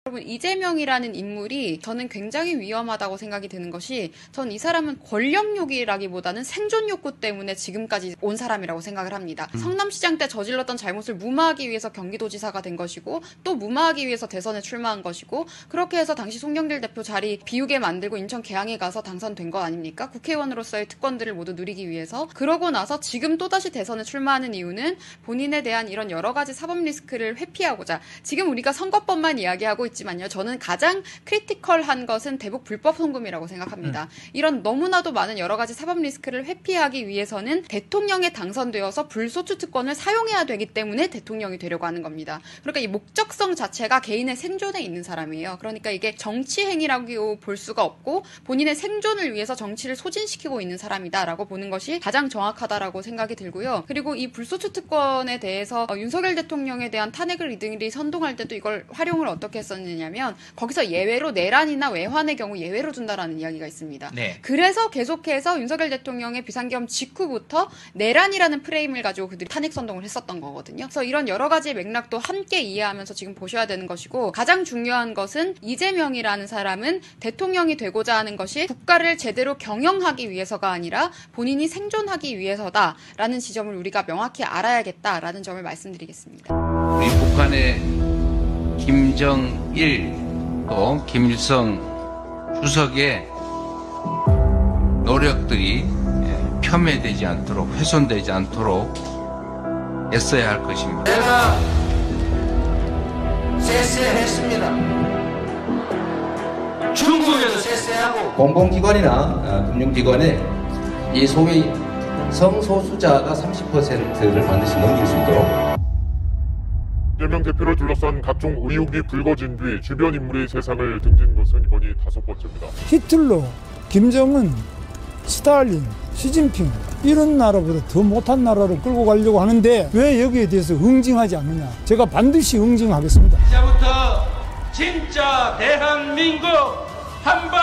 여러분, 이재명이라는 인물이 저는 굉장히 위험하다고 생각이 드는 것이, 전 이 사람은 권력욕이라기보다는 생존 욕구 때문에 지금까지 온 사람이라고 생각을 합니다. 성남시장 때 저질렀던 잘못을 무마하기 위해서 경기도지사가 된 것이고, 또 무마하기 위해서 대선에 출마한 것이고, 그렇게 해서 당시 송영길 대표 자리 비우게 만들고 인천 계양에 가서 당선된 거 아닙니까? 국회의원으로서의 특권들을 모두 누리기 위해서. 그러고 나서 지금 또다시 대선에 출마하는 이유는 본인에 대한 이런 여러 가지 사법 리스크를 회피하고자. 지금 우리가 선거법만 이야기하고 있지만요, 저는 가장 크리티컬한 것은 대북 불법 송금이라고 생각합니다. 이런 너무나도 많은 여러 가지 사법 리스크를 회피하기 위해서는 대통령에 당선되어서 불소추 특권을 사용해야 되기 때문에 대통령이 되려고 하는 겁니다. 그러니까 이 목적성 자체가 개인의 생존에 있는 사람이에요. 그러니까 이게 정치 행위라고 볼 수가 없고 본인의 생존을 위해서 정치를 소진시키고 있는 사람이다라고 보는 것이 가장 정확하다라고 생각이 들고요. 그리고 이 불소추 특권에 대해서 윤석열 대통령에 대한 탄핵을 이들이 선동할 때도 이걸 활용을 어떻게 했었느냐면, 거기서 예외로 내란이나 외환의 경우 예외로 준다라는 이야기가 있습니다. 네. 그래서 계속해서 윤석열 대통령의 비상계엄 직후부터 내란이라는 프레임을 가지고 그들이 탄핵 선동을 했었던 거거든요. 그래서 이런 여러 가지 맥락도 함께 이해하면서 지금 보셔야 되는 것이고, 가장 중요한 것은 이재명이라는 사람은 대통령이 되고자 하는 것이 국가를 제대로 경영하기 위해서가 아니라 본인이 생존하기 위해서다라는 지점을 우리가 명확히 알아야겠다라는 점을 말씀드리겠습니다. 우리 북한의 김정일 또 김일성 주석의 노력들이 폄훼되지 않도록, 훼손되지 않도록 애써야 할 것입니다. 제가 쎄쎄했습니다. 중국에서 쎄쎄하고 공공기관이나 금융기관에 이 소위 성소수자가 30%를 반드시 넘길 수 있도록. 이재명 대표를 둘러싼 각종 의혹이 불거진 뒤 주변 인물이 세상을 등진 것은 이번이 5번째입니다. 히틀러, 김정은, 스탈린, 시진핑 이런 나라보다 더 못한 나라로 끌고 가려고 하는데 왜 여기에 대해서 응징하지 않느냐. 제가 반드시 응징하겠습니다. 이제부터 진짜 대한민국 한번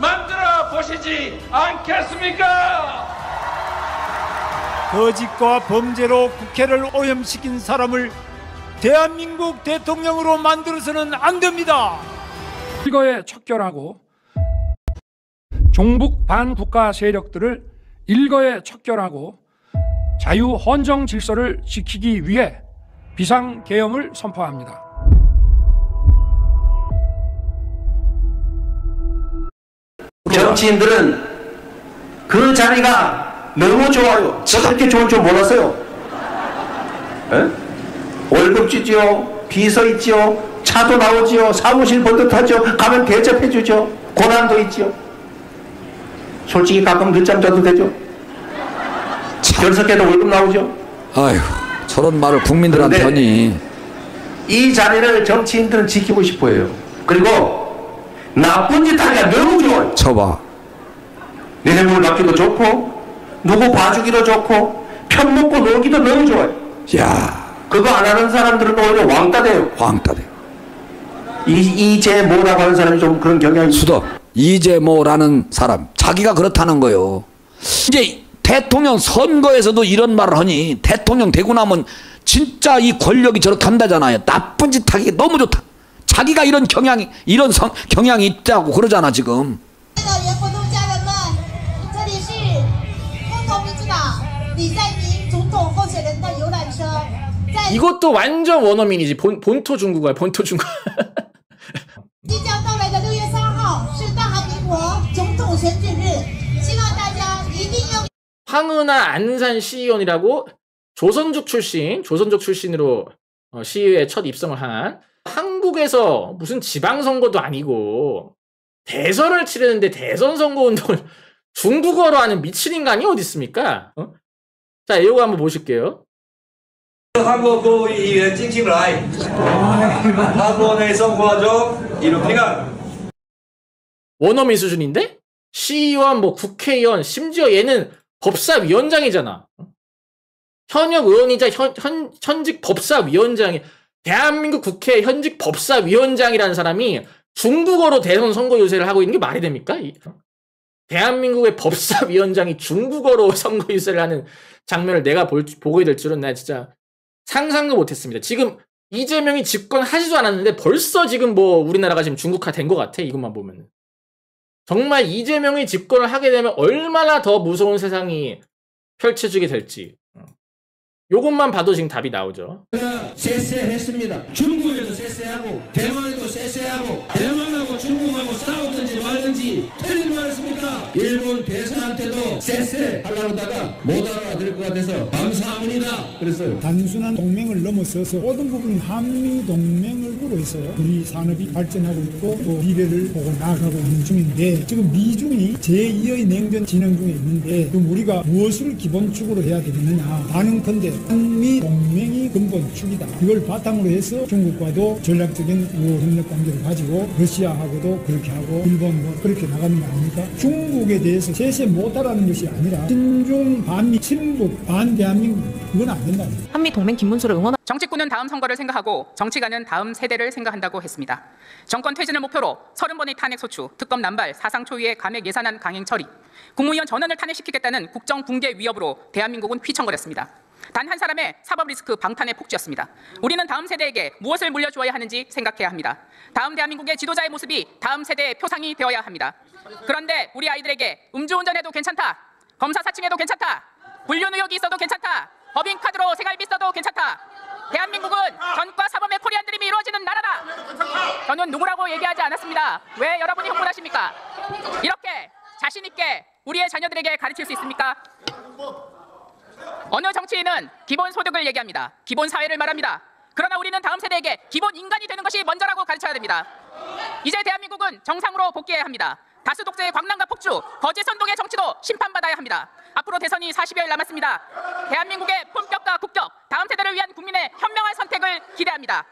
만들어 보시지 않겠습니까? 거짓과 범죄로 국회를 오염시킨 사람을 대한민국 대통령으로 만들어서는 안 됩니다. 일거에 척결하고 종북 반국가 세력들을 일거에 척결하고 자유 헌정 질서를 지키기 위해 비상계엄을 선포합니다. 정치인들은 그 자리가 너무 좋아요. 저 그렇게 좋은 줄 몰랐어요. 에? 월급 주지요, 비서 있지요, 차도 나오지요, 사무실 번듯하죠, 가면 대접해주죠, 고난도 있지요. 솔직히 가끔 늦잠 자도 되죠. 결석해도 월급 나오죠. 아휴, 저런 말을 국민들한테 하니. 이 자리를 정치인들은 지키고 싶어해요. 그리고 나쁜 짓 하기가 너무 좋아요. 쳐봐. 내 뇌물 받기도 좋고 누구 봐주기도 좋고 편먹고 놀기도 너무 좋아요. 야, 그거 안 하는 사람들은 오히려 왕따 돼요. 왕따 돼요. 이재모라고 하는 사람이 좀 그런 경향이. 수도 이재모라는 사람 자기가 그렇다는 거예요. 이제 대통령 선거에서도 이런 말을 하니 대통령 되고 나면 진짜 이 권력이 저렇게 한다잖아요. 나쁜 짓 하기 너무 좋다. 자기가 이런 경향이 경향이 있다고 그러잖아 지금. 이것도 완전 원어민이지. 본토 중국어야, 본토 중국어. 황은하 안산시의원이라고 조선족 출신으로 시의회에 첫 입성을 한, 한국에서 무슨 지방선거도 아니고 대선을 치르는데 대선 선거 운동을 중국어로 하는 미친 인간이 어디 있습니까? 자, 이거 한번 보실게요. 원어민 수준인데? 시의원, 뭐 국회의원, 심지어 얘는 법사위원장이잖아. 현역 의원이자 현직 법사위원장이, 대한민국 국회 현직 법사위원장이라는 사람이 중국어로 대선 선거 유세를 하고 있는 게 말이 됩니까? 대한민국의 법사위원장이 중국어로 선거 유세를 하는 장면을 내가 보게 될 줄은 나 진짜 상상도 못했습니다. 지금 이재명이 집권하지도 않았는데 벌써 지금 뭐 우리나라가 지금 중국화 된 것 같아. 이것만 보면. 정말 이재명이 집권을 하게 되면 얼마나 더 무서운 세상이 펼쳐지게 될지. 요것만 봐도 지금 답이 나오죠. 쎄쎄했습니다. 중국에도 쎄쎄하고 대만에도 쎄쎄하고 대만하고 중국하고 싸우든지 말든지 틀린 말했습니까? 일본 대사한테도 쎄쎄 하려다가 못 알아들을 것 같아서 감사합니다. 그랬어요. 단순한 동맹을 넘어서서 모든 부분이 한미 동맹을 보고 있어요. 우리 산업이 발전하고 있고 또 미래를 보고 나아가고 있는 중인데 지금 미중이 제2의 냉전 진행 중에 있는데 그럼 우리가 무엇을 기본축으로 해야 되겠느냐. 많은컨대 한미 동맹이 근본축이다. 이걸 바탕으로 해서 중국과도 전략적인 협력 관계를 가지고 러시아하고도 그렇게 하고 일본도 그렇게 나가는 거 아닙니까? 중국에 대해서 세세 못하라는 것이 아니라 친중 반미 친북 반대한민국 그건 안 된다. 한미 동맹 김문수를 응원하. 정치꾼은 다음 선거를 생각하고 정치가는 다음 세대를 생각한다고 했습니다. 정권 퇴진을 목표로 30번의 탄핵 소추, 특검 남발, 사상 초유의 감액 예산안 강행 처리, 국무위원 전원을 탄핵시키겠다는 국정 붕괴 위협으로 대한민국은 휘청거렸습니다. 단 한 사람의 사법 리스크 방탄의 폭주였습니다. 우리는 다음 세대에게 무엇을 물려주어야 하는지 생각해야 합니다. 다음 대한민국의 지도자의 모습이 다음 세대의 표상이 되어야 합니다. 그런데 우리 아이들에게 음주운전해도 괜찮다, 검사 사칭해도 괜찮다, 불륜 의혹이 있어도 괜찮다, 법인카드로 생활비 써도 괜찮다. 대한민국은 전과 사범의 코리안 드림이 이루어지는 나라다. 저는 누구라고 얘기하지 않았습니다. 왜 여러분이 흥분하십니까? 이렇게 자신 있게 우리의 자녀들에게 가르칠 수 있습니까? 어느 정치인은 기본 소득을 얘기합니다. 기본 사회를 말합니다. 그러나 우리는 다음 세대에게 기본 인간이 되는 것이 먼저라고 가르쳐야 됩니다. 이제 대한민국은 정상으로 복귀해야 합니다. 다수 독재의 광란과 폭주, 거짓 선동의 정치도 심판받아야 합니다. 앞으로 대선이 40여일 남았습니다. 대한민국의 품격과 국격, 다음 세대를 위한 국민의 현명한 선택을 기대합니다.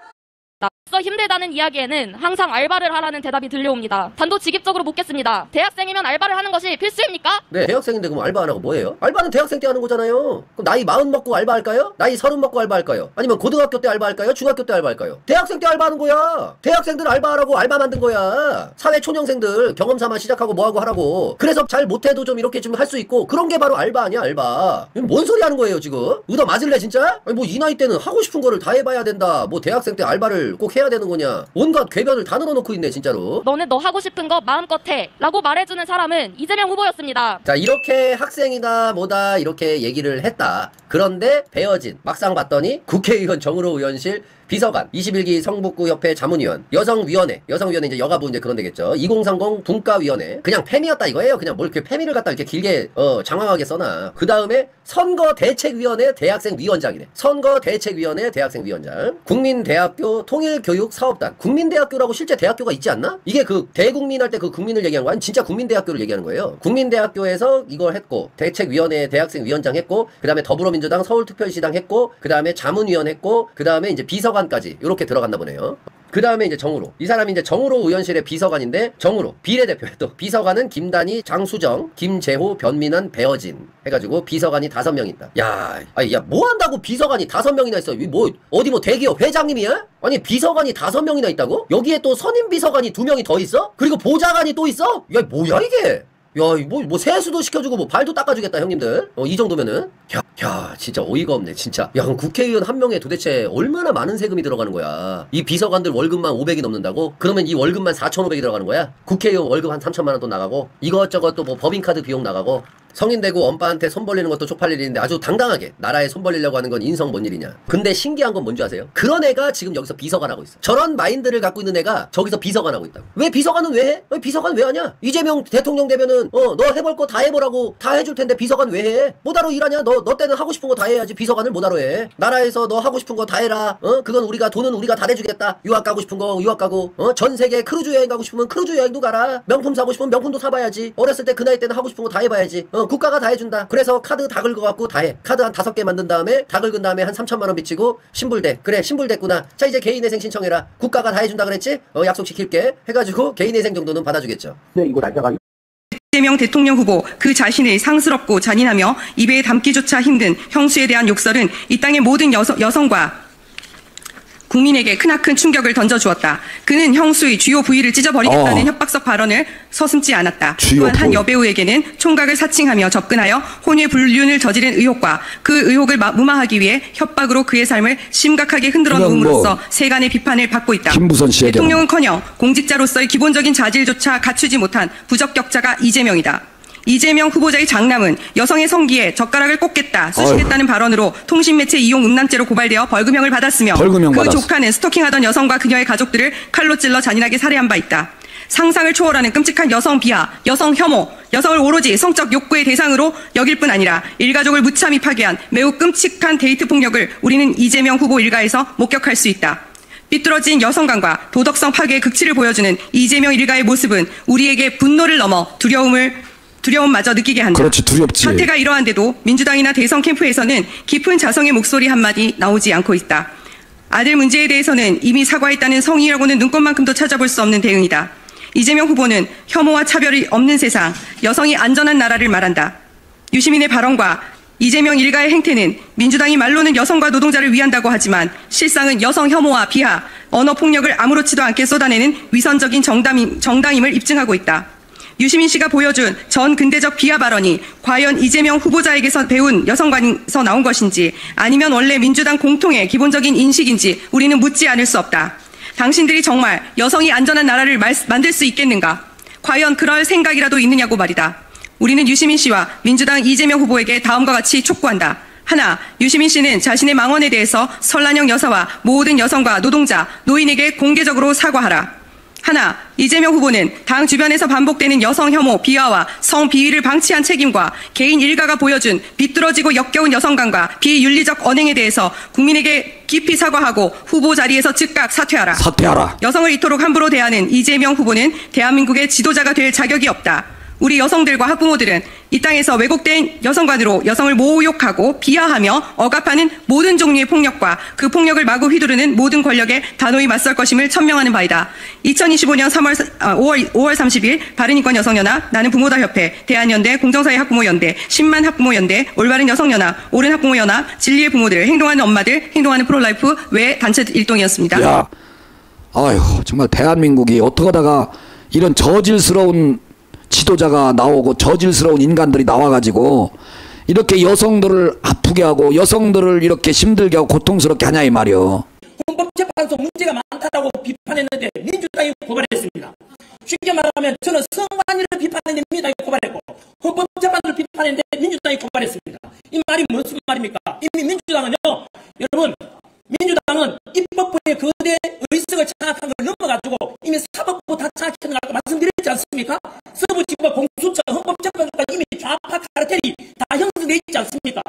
나서 힘들다는 이야기에는 항상 알바를 하라는 대답이 들려옵니다. 단도직입적으로 묻겠습니다. 대학생이면 알바를 하는 것이 필수입니까? 네, 대학생인데 그럼 알바 안 하고 뭐예요? 알바는 대학생 때 하는 거잖아요. 그럼 나이 40 먹고 알바할까요? 나이 30 먹고 알바할까요? 아니면 고등학교 때 알바할까요? 중학교 때 알바할까요? 대학생 때 알바하는 거야. 대학생들 알바하라고 알바 만든 거야. 사회 초년생들 경험 삼아 시작하고 뭐하고 하라고. 그래서 잘 못해도 좀 이렇게 좀 할 수 있고 그런 게 바로 알바 아니야, 알바. 뭔 소리 하는 거예요 지금? 얻어 맞을래 진짜? 아니 뭐 이 나이 때는 하고 싶은 거를 다 해봐야 된다. 뭐 대학생 때 알바를 꼭 해야 되는 거냐. 온갖 궤변을 다 늘어놓고 있네 진짜로. 너는 너 하고 싶은 거 마음껏 해 라고 말해주는 사람은 이재명 후보였습니다. 자, 이렇게 학생이다 뭐다 이렇게 얘기를 했다. 그런데 배어진 막상 봤더니 국회의원 정의로 의원실 비서관, 21기 성북구협회 자문위원, 여성위원회 이제 여가부 이제 그런 데겠죠. 2030 분과위원회. 그냥 팸이었다 이거예요. 그냥 뭘 이렇게 팸이를 갖다 이렇게 길게 장황하게 써놔. 그 다음에 선거대책위원회 대학생위원장이래. 선거대책위원회 대학생위원장. 국민대학교 통일교육사업단. 국민대학교라고 실제 대학교가 있지 않나? 이게 그 대국민 할 때 그 국민을 얘기하는 거 아니 진짜 국민대학교를 얘기하는 거예요. 국민대학교에서 이걸 했고 대책위원회 대학생위원장 했고 그 다음에 더불어민주당 서울특별시당 했고 그 다음에 자문위원 했고 그 다음에 이제 비서관까지 이렇게 들어갔나 보네요. 그 다음에 이제 정우로. 이 사람이 이제 정우로 의원실의 비서관인데 정우로 비례대표에 또 비서관은 김단희, 장수정, 김재호, 변민환, 배어진 해가지고 비서관이 5명 있다. 야, 아니 야 뭐 한다고 비서관이 5명이나 있어? 뭐 어디 뭐 대기업 회장님이야? 아니 비서관이 5명이나 있다고? 여기에 또 선임 비서관이 2명이 더 있어? 그리고 보좌관이 또 있어? 야 뭐야 이게? 야, 뭐 세수도 시켜주고 뭐 발도 닦아주겠다 형님들. 이 정도면은 야 진짜 어이가 없네 진짜. 야 그럼 국회의원 한 명에 도대체 얼마나 많은 세금이 들어가는 거야? 이 비서관들 월급만 500이 넘는다고? 그러면 이 월급만 4,500이 들어가는 거야? 국회의원 월급 한 3천만 원 또 나가고 이것저것 또 뭐 법인카드 비용 나가고 성인 되고 엄빠한테 손 벌리는 것도 쪽팔릴 일인데 아주 당당하게 나라에 손 벌리려고 하는 건 인성 뭔 일이냐. 근데 신기한 건 뭔지 아세요? 그런 애가 지금 여기서 비서관하고 있어. 저런 마인드를 갖고 있는 애가 저기서 비서관하고 있다고. 왜 비서관은 왜 해? 비서관 왜 하냐? 이재명 대통령 되면은 너 해볼 거 다 해보라고 다 해줄 텐데 비서관 왜 해? 뭐하러 일하냐? 너 때는 하고 싶은 거 다 해야지. 비서관을 뭐하러 해? 나라에서 너 하고 싶은 거 다 해라. 그건 돈은 우리가 다 내주겠다. 유학 가고 싶은 거 유학 가고 전 세계 크루즈 여행 가고 싶으면 크루즈 여행도 가라. 명품 사고 싶으면 명품도 사봐야지. 어렸을 때 그 나이 때는 하고 싶은 거 다 해봐야지. 국가가 다 해준다. 그래서 카드 다 긁어갖고 다 해. 카드 한 5개 만든 다음에 다 긁은 다음에 한 3천만 원 비치고 신불대. 그래 신불됐구나. 자 이제 개인회생 신청해라. 국가가 다 해준다 그랬지? 약속시킬게 해가지고 개인회생 정도는 받아주겠죠. 네, 이거 날짜가 이재명 대통령 후보 그 자신을 상스럽고 잔인하며 입에 담기조차 힘든 형수에 대한 욕설은 이 땅의 모든 여성과 국민에게 크나큰 충격을 던져주었다. 그는 형수의 주요 부위를 찢어버리겠다는 협박성 발언을 서슴지 않았다. 또한 한 여배우에게는 총각을 사칭하며 접근하여 혼외 불륜을 저지른 의혹과 그 의혹을 무마하기 위해 협박으로 그의 삶을 심각하게 흔들어 놓음으로써 세간의 비판을 받고 있다. 대통령은커녕 공직자로서의 기본적인 자질조차 갖추지 못한 부적격자가 이재명이다. 이재명 후보자의 장남은 여성의 성기에 젓가락을 꽂겠다, 쑤시겠다는 발언으로 통신매체 이용 음란죄로 고발되어 벌금형을 받았으며 그 조카는 스토킹하던 여성과 그녀의 가족들을 칼로 찔러 잔인하게 살해한 바 있다. 상상을 초월하는 끔찍한 여성 비하, 여성 혐오, 여성을 오로지 성적 욕구의 대상으로 여길 뿐 아니라 일가족을 무참히 파괴한 매우 끔찍한 데이트 폭력을 우리는 이재명 후보 일가에서 목격할 수 있다. 삐뚤어진 여성관과 도덕성 파괴의 극치를 보여주는 이재명 일가의 모습은 우리에게 분노를 넘어 두려움마저 느끼게 한다. 그렇지, 두렵지. 사태가 이러한데도 민주당이나 대선 캠프에서는 깊은 자성의 목소리 한마디 나오지 않고 있다. 아들 문제에 대해서는 이미 사과했다는 성의라고는 눈꽃만큼도 찾아볼 수 없는 대응이다. 이재명 후보는 혐오와 차별이 없는 세상, 여성이 안전한 나라를 말한다. 유시민의 발언과 이재명 일가의 행태는 민주당이 말로는 여성과 노동자를 위한다고 하지만 실상은 여성 혐오와 비하, 언어 폭력을 아무렇지도 않게 쏟아내는 위선적인 정당임을 입증하고 있다. 유시민 씨가 보여준 전 근대적 비하 발언이 과연 이재명 후보자에게서 배운 여성관에서 나온 것인지 아니면 원래 민주당 공통의 기본적인 인식인지 우리는 묻지 않을 수 없다. 당신들이 정말 여성이 안전한 나라를 만들 수 있겠는가? 과연 그럴 생각이라도 있느냐고 말이다. 우리는 유시민 씨와 민주당 이재명 후보에게 다음과 같이 촉구한다. 하나, 유시민 씨는 자신의 망언에 대해서 설란영 여사와 모든 여성과 노동자, 노인에게 공개적으로 사과하라. 하나, 이재명 후보는 당 주변에서 반복되는 여성 혐오, 비하와 성 비위를 방치한 책임과 개인 일가가 보여준 비뚤어지고 역겨운 여성관과 비윤리적 언행에 대해서 국민에게 깊이 사과하고 후보 자리에서 즉각 사퇴하라. 여성을 이토록 함부로 대하는 이재명 후보는 대한민국의 지도자가 될 자격이 없다. 우리 여성들과 학부모들은 이 땅에서 왜곡된 여성관으로 여성을 모욕하고 비하하며 억압하는 모든 종류의 폭력과 그 폭력을 마구 휘두르는 모든 권력에 단호히 맞설 것임을 천명하는 바이다. 2025년 5월 30일 바른인권여성연합, 나는 부모다 협회, 대한연대, 공정사회 학부모연대, 10만 학부모연대, 올바른 여성연합, 옳은 학부모연합, 진리의 부모들, 행동하는 엄마들, 행동하는 프로라이프 외 단체 일동이었습니다. 야, 아휴, 정말 대한민국이 어떻게 하다가 이런 저질스러운 지도자가 나오고 저질스러운 인간들이 나와가지고 이렇게 여성들을 아프게 하고 여성들을 이렇게 힘들게 하고 고통스럽게 하냐 이 말이요. 헌법재판소 문제가 많다고 비판했는데 민주당이 고발했습니다. 쉽게 말하면 저는 성관위를 비판했는데 민주당이 고발했고 헌법재판소를 비판했는데 민주당이 고발했습니다. 이 말이 무슨 말입니까? 이미 민주당은요, 여러분, 민주당은 입법부의 거대 의석을 장악한 걸 넘어가지고 이미 사법부 다 장악했는 걸 말씀드렸지 않습니까? 서부지법, 공수처, 헌법재판소까지 이미 좌파 카르텔이 다 형성되어 있지 않습니까?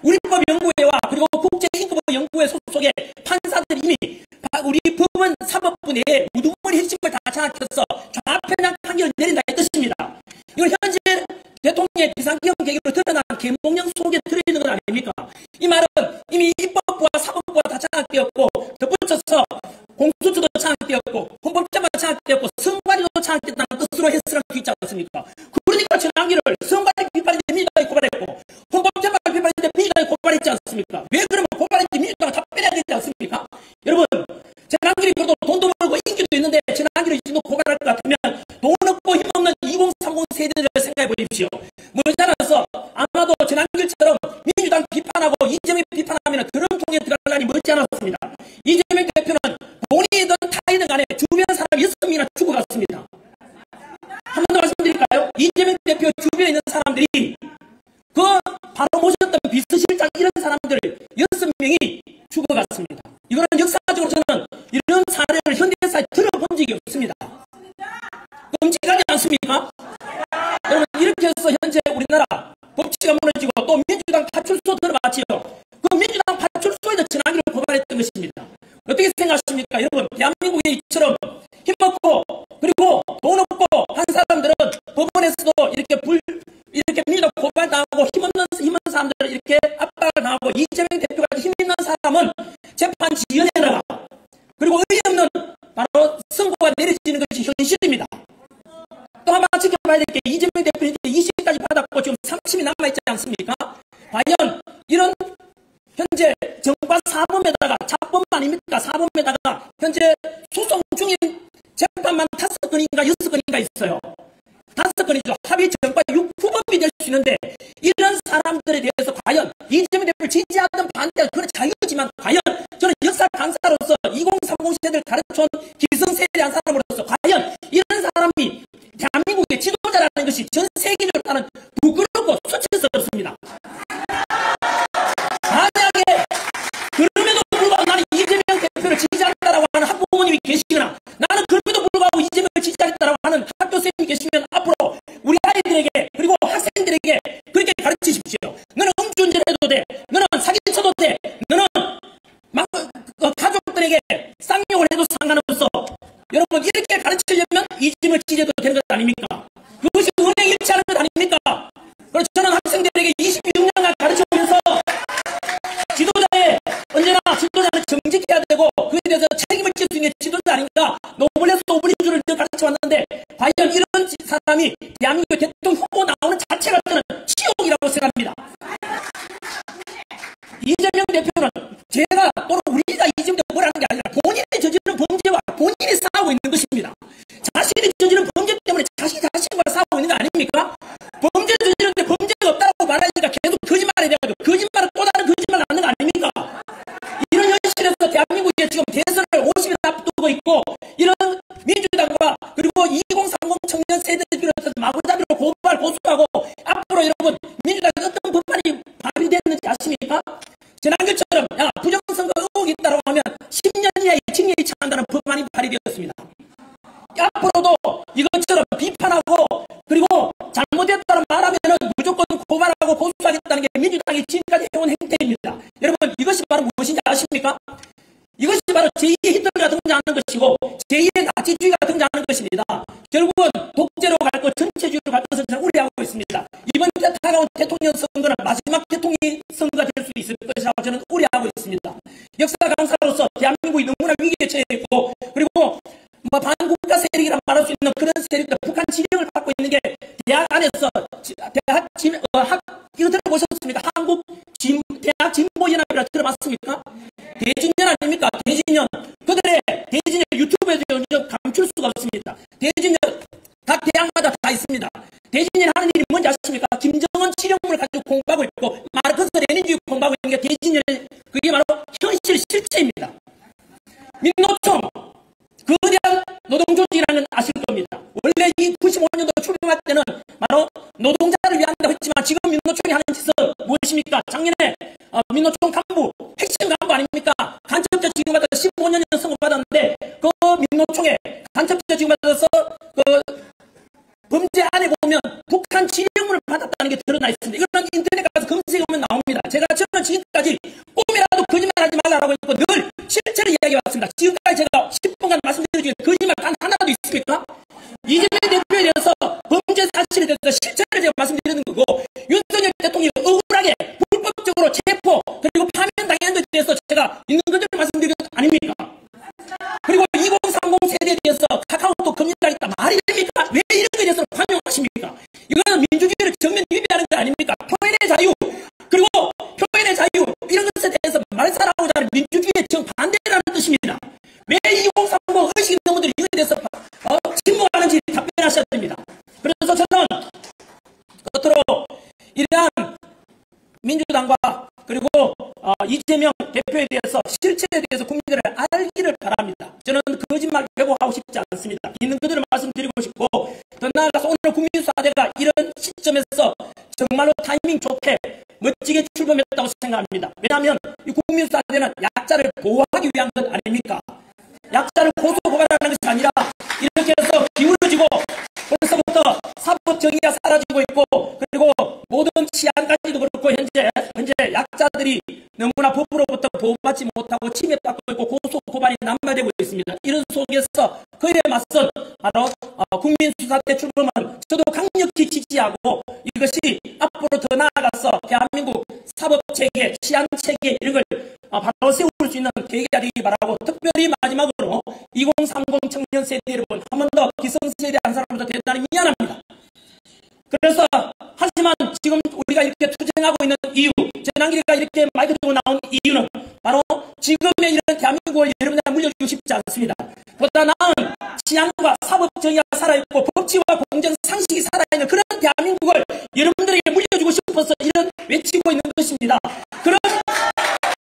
우리법연구회와 그리고 국제인권연구회 소속의 판사들이 이미 우리 법원 사법부 내에 우두머리 핵심을 다 장악해서 좌편향 판결을 내린다 했습니다. 이건 현재 대통령의 비상경 계기로 드러난 계몽령 속에 들어있는 건 아닙니까? 이 말은 이미 입법부와 사법부가 다 장악되었고 덧붙여서 공수처도 장악되었고 헌법재판도 장악되었고 성관위도 장악됐다는 뜻으로 해석할 수 있지 않습니까? 그러니까 지난기를 성관위 비판인데 민주당이 고발했고 헌법재판 비판인데 민주당이 고발했지 않습니까? 왜 그러면 고발했지 민주당은 답변해야 되지 않습니까? 여러분, 지난기를 그래도 돈도 벌고 인기도 있는데 지난기를 지금 고발할 것 같으면 돈 없고 힘없는 2030 세대들을 생각해 보십시오. 머지않아서 아마도 지난길처럼 민주당 비판하고 이재명 비판하면 그런 통에 들어갈 날이 머지않았습니다. 이재명 대표는 본인이든 타이든 간에 주변 사람 6명이나 죽어갔습니다. 한 번 더 말씀드릴까요? 이재명 대표 주변에 있는 사람들이 그 바로 모셨던 비서실장 이런 사람들 6명이 죽어갔습니다. 이거는 역사적으로 저는 이런 사례를 현대사에 들어본 적이 없습니다. 끔찍하지 않습니까? 여러분, 이렇게 해서 현재 우리나라 법치가 무너지고 또 민주당 파출소 들어갔지요. 그 민주당 파출소에도 지난기를 고발했던 것입니다. 어떻게 생각하십니까? 여러분, 대한민국이 이처럼 힘없고 그리고 돈 없고 한 사람들은 법원에서도 이렇게 민주당 고발당하고 힘없는 사람들은 이렇게 압박을 당하고 이재명 대표가 힘 있는 사람은 재판 지연해라. 그리고 의의 없는 바로 선고가 내려지는 것이 현실입니다. 또 한 번 지켜봐야 될 게 이재명 대표는 이제 20까지 받았고 지금 30이 남아있지 않습니까? 과연 이런 현재 정과 사범에다가 자범 아닙니까? 사법에다가 현재 소송 중인 재판만 5건인가 6건인가 있어요. 5건이죠. 합의 전과 6후법이 될 수 있는데 이런 사람들에 대해서 과연 이재명 대표를 지지하든 반대하든 그건 자유지만 과연 저는 역사 강사로서 2030 세대를 가르쳐온 기성세대한 사람으로서 과연 이런 사람이 대한민국의 지도자라는 것이 전 세계적으로 나는 부끄럽고 수치스럽습니다. 만약에 그럼에도 불구하고 나는 이재명 대표를 지지하겠다라고 하는 학부모님이 계시거나 나는 그럼에도 불구하고 이재명을 지지하겠다라고 하는 학교생님이 계시면 앞으로 우리 아이들에게 그리고 학생들에게 그렇게 가르치십시오. 너는 음주운전 해도 돼. 너는 사기쳐도 돼. 너는 가족들에게 쌍욕을 해도 상관없어. 여러분 이렇게 가르치려면 이재명을 지지해도 되는 것 아닙니까? 그것이 은행 일치하는 것 아닙니까? 그래서 저는 학생들에게 26년간 가르쳐오면서 지도자의 언제나 지도자는 정직해야 되고 그에 대해서 책임을 질 수 있는 지도자 아닌가 노블레스 오브리주를 가르쳐왔는데 과연 이런 사람이 대한민국 대통령 후보 나오는 자체가 저는 치욕이라고 생각합니다. 이재명 대표는 제가 또는 우리가 이재명 대표를 뭐라는 게 아니라 본인이 저지른 범죄와 본인이 싸우고 있는 것입니다. 자신이 저지른 범죄 때문에 자신과 싸우고 있는 거 아닙니까? 범죄 저지르는데 범죄가 없다고 말하니까 계속 거짓말이 돼가지고 거짓말을 또 다른 거짓말을 하는 거 아닙니까? 이런 현실에서 대한민국에 지금 대선을 50일 앞두고 있고 이런 민주당과 그리고 2030 청년 세대를 비롯해서 마구잡이로 고발 고소하고 앞으로 여러분 민주당이 어떤 법안이 발의됐는지 아십니까? 지난주처럼 부정선거 의혹이 있다고 하면 10년 이하의 징역이 처한다는 법안이 발의되었습니다. 앞으로도 이것처럼 비판하고 그리고 잘못했다고 말하면은 무조건 고발하고 고소하겠다는 게 민주당이 지금까지 해온 행태입니다. 여러분 이것이 바로 무엇인지 아십니까? 이것이 바로 제2의 히틀러가 등장하는 것이고 제2의 나치주의가 등장하는 것입니다. 결국은 독재로 갈 것, 전체주의로 갈 것을 저는 우려하고 있습니다. 이번 다가온 대통령 선거는 마지막 대통령 선거가 될 수 있을 것이라고 저는 우려하고 있습니다. 역사 강사로서 대한민국이 너무나 위기에 처해 있고 그리고 반국가 세력이라 말할 수 있는 그런 세력들 북한 지령을 받고 있는 게 대학 안에서 이거 들어보셨습니까? 대학 진보연합이라 들어봤습니까? 대진연 아닙니까? 대진연 그들의 대진연 유튜브에서 감출 수가 없습니다. 대진연 각 대학마다 다 있습니다. 대진연 하는 일이 뭔지 아십니까? 김정은 지령을 가지고 공부하고 있고 마르크스 레닌주의 공부하고 있는 게 대진연의 그게 바로 현실 실체입니다. 민노총 거대한 노동조직이라는 아실 겁니다. 원래 이 95년도 출범할 때는 바로 노동자를 위한다고 했지만 지금 민노총이 하는 짓은 무엇입니까? 작년에 민노총 간부, 핵심 간부 아닙니까? 간첩죄 지금받아서 15년 선고받았는데 그 민노총에 간첩죄 지금받아서 그 범죄 안에 보면 북한 지령문을 받았다는 게 드러나 있습니다. 이거는 인터넷 가서 검색하면 나옵니다. 저는 지금까지 꿈이라도 거짓말하지 말라고 했고 늘 실체를 이야기해왔습니다. 지금까지 제가 10분간 말씀드린 중에 거짓말 단 하나도 있습니까? 이재명 대표에 대해서 범죄 사실에 대해서 실체를 제가 말씀드리는 거고 윤석열 대통령이 억울하게 불법적으로 체포 그리고 파면당한 것에 대해서 제가 있는 그대로 말씀드리는 것 아닙니까? 그리고 2030 세대에 대해서 카카오톡 금지하겠다 말이 됩니까? 왜 이런 것에 대해서 관용하십니까? 이거는 민주주의를 정면 위배하는 거 아닙니까? 표현의 자유 그리고 표현의 자유 이런 것에 대해서 말살하고자 하는 민주주의의 정반대라는 뜻입니다. 왜 2030 의식 넘어들 이거에 대해서 침묵하는지 답변하셔야 됩니다. 그래서 저는 끝으로 이러한 민주당과 그리고 이재명 대표에 대해서 실체에 대해서 국민들을 알기를 바랍니다. 저는 거짓말 왜곡하고 싶지 않습니다. 있는 그대로 말씀드리고 싶고 더 나아가서 오늘 국민수사대가 이런 시점에서 정말로 타이밍 좋게 멋지게 출범했다고 생각합니다. 왜냐하면 이 국민수사대는 약자를 보호하기 위한 것 아닙니까? 약자를 고소 고발하는 것이 아니라 이렇게 해서 기울어지고 벌써부터 사법 정의가 사라지고 있고 그리고 모든 치안까지도 그렇고 현재 약자들이 너무나 법으로부터 보호받지 못하고 침해받고 있고 고소 고발이 난무되고 있습니다. 이런 속에서 그에 맞선 바로 국민수사대 출범은 저도 강력히 지지하고 이것이 앞으로 더 나아가서 대한민국 사법체계, 치안체계 이런 걸 바로 세울 수 있는 계기가 되기 바라고 특별히 마지막으로 2030 청년 세대 여러분 한 번 더 기성세대 한 사람부터 대단히 미안합니다. 그래서 하지만 지금 우리가 이렇게 투쟁하고 있는 이유, 전환기가 이렇게 마이크 들고 나온 이유는 바로 지금의 이런 대한민국을 여러분들한테 물려주고 싶지 않습니다. 보다 나은 치안과 사법 정의가 살아있고 법치와 공정 상식이 살아있는 그런 대한민국을 여러분들에게 물려주고 싶어서 이런 외치고 있는 것입니다. 그런